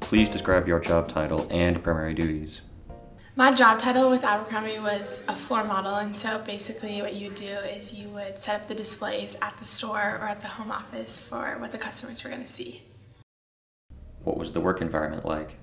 Please describe your job title and primary duties. My job title with Abercrombie was a floor model, and so basically what you would do is you would set up the displays at the store or at the home office for what the customers were going to see. What was the work environment like?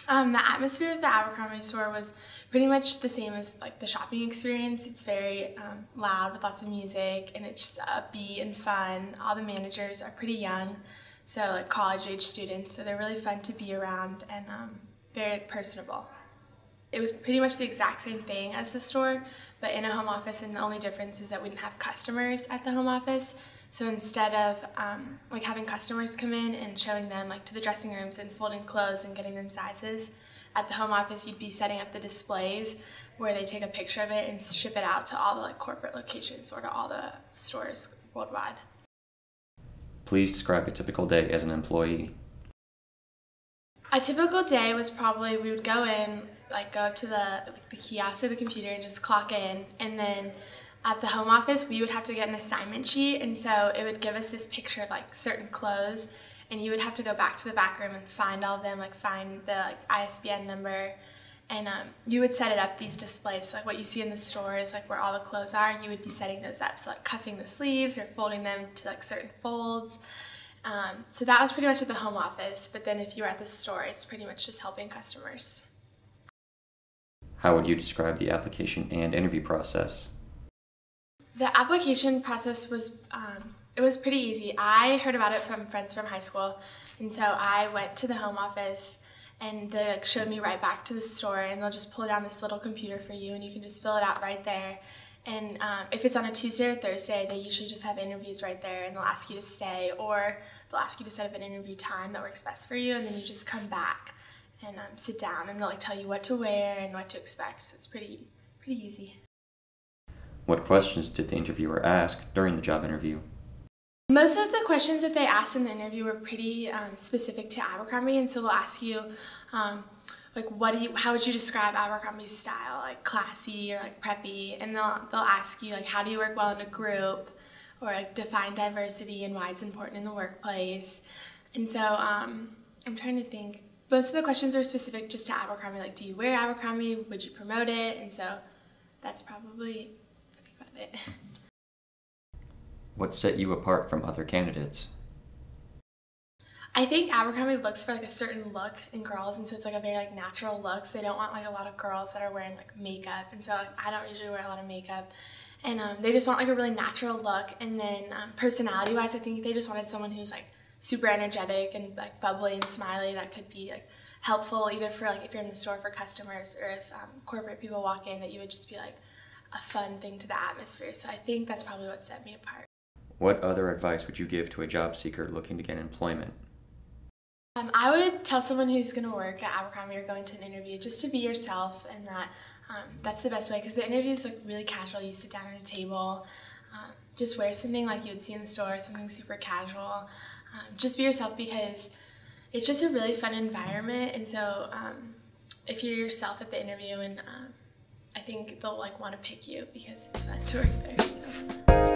The atmosphere of the Abercrombie store was pretty much the same as like the shopping experience. It's very loud with lots of music, and it's just upbeat and fun. All the managers are pretty young, so like college-age students, so they're really fun to be around and very personable. It was pretty much the exact same thing as the store, but in a home office, and the only difference is that we didn't have customers at the home office. So instead of like having customers come in and showing them like to the dressing rooms and folding clothes and getting them sizes, at the home office you'd be setting up the displays where they take a picture of it and ship it out to all the like corporate locations or to all the stores worldwide. Please describe a typical day as an employee. A typical day was probably we would go in, like go up to the kiosk or the computer and just clock in, and then at the home office we would have to get an assignment sheet, and so it would give us this picture of like certain clothes, and you would have to go back to the back room and find all of them, like find the like ISBN number, and you would set it up, these displays, so like what you see in the stores, like where all the clothes are, you would be setting those up, so like cuffing the sleeves or folding them to like certain folds. So that was pretty much at the home office, but then if you were at the store, it's pretty much just helping customers. How would you describe the application and interview process? The application process was, it was pretty easy. I heard about it from friends from high school, and so I went to the home office and they showed me right back to the store, and they'll just pull down this little computer for you and you can just fill it out right there. And if it's on a Tuesday or Thursday, they usually just have interviews right there, and they'll ask you to stay, or they'll ask you to set up an interview time that works best for you, and then you just come back and sit down, and they'll like tell you what to wear and what to expect. So it's pretty easy. What questions did the interviewer ask during the job interview? Most of the questions that they asked in the interview were pretty specific to Abercrombie, and so they'll ask you like how would you describe Abercrombie's style, like classy or like preppy, and they'll ask you like how do you work well in a group, or like define diversity and why it's important in the workplace. And so I'm trying to think. Most of the questions are specific just to Abercrombie, like do you wear Abercrombie, would you promote it, and so that's probably about it. What set you apart from other candidates? I think Abercrombie looks for like a certain look in girls, and so it's like a very like natural look. So they don't want like a lot of girls that are wearing like makeup, and so like, I don't usually wear a lot of makeup, and they just want like a really natural look. And then personality-wise, I think they just wanted someone who's like super energetic and like bubbly and smiley, that could be like helpful either for like if you're in the store for customers, or if corporate people walk in, that you would just be like a fun thing to the atmosphere. So I think that's probably what set me apart. What other advice would you give to a job seeker looking to get employment? I would tell someone who's going to work at Abercrombie or going to an interview just to be yourself, and that's the best way, because the interview is like really casual. You sit down at a table, just wear something like you would see in the store, something super casual. Just be yourself, because it's just a really fun environment, and so if you're yourself at the interview, and I think they'll like want to pick you because it's fun to work there. So.